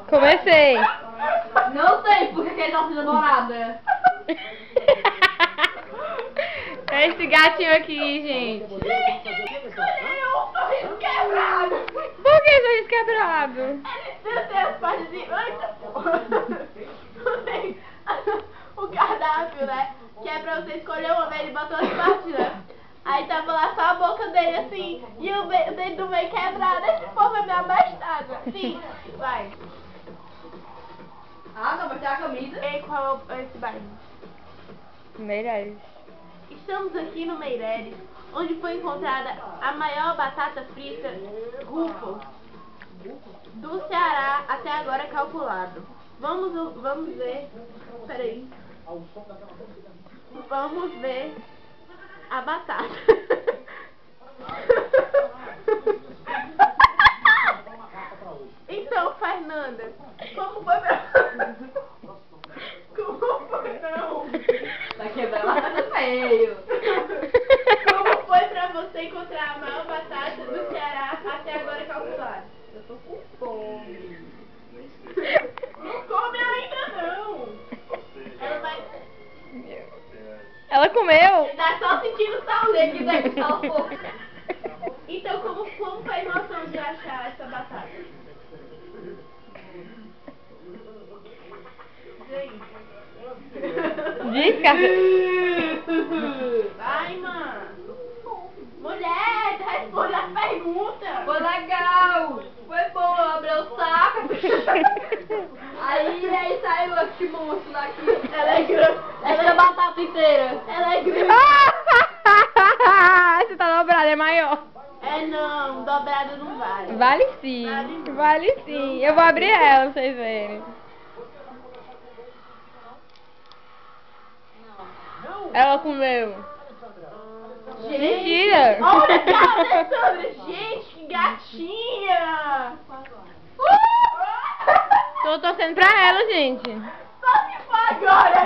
Comecei. Não sei porque que ele tá sendo namorada. É esse gatinho aqui, gente. Eu sorriso quebrado. Por que sorriso quebrado? Ele tem as partes de... O cardápio, né? Que é pra você escolher uma, né? Ele botou as partes, né? Aí tava lá só a boca dele assim, e o dedo do meio quebrado. Esse povo é minha bastada. Sim, vai. Ah, não, vai ter a camisa. E qual é esse bairro? Meireles. Estamos aqui no Meireles, onde foi encontrada a maior batata frita Ruffles do Ceará até agora calculado. Vamos ver. Peraí. Vamos ver a batata. Então, Fernanda, como foi pra... Como foi não? Tá quebrado feio. Como foi pra você encontrar a maior batata do Ceará até agora calculado? Eu tô com fome. Não come ainda não. Ela vai... Ela comeu? Tá só sentindo saúde aqui dentro, cala a boca. Então, como foi a emoção de achar essa batata? Diz aí. Diz, cara. Vai, mano. Mulher, responde as perguntas. Foi legal. Foi bom, abriu o saco. Aí saiu esse monstro daqui. Ela é grande. Essa batata inteira. Ela é grande. Você tá dobrada, é maior. É não, dobrado não vale. Vale sim. Vale sim. Eu vou abrir ela pra vocês verem. Ela comeu. Gente, Mentira. olha a Alessandra. Gente, que gatinha. Tô torcendo pra ela, gente. Só se for agora.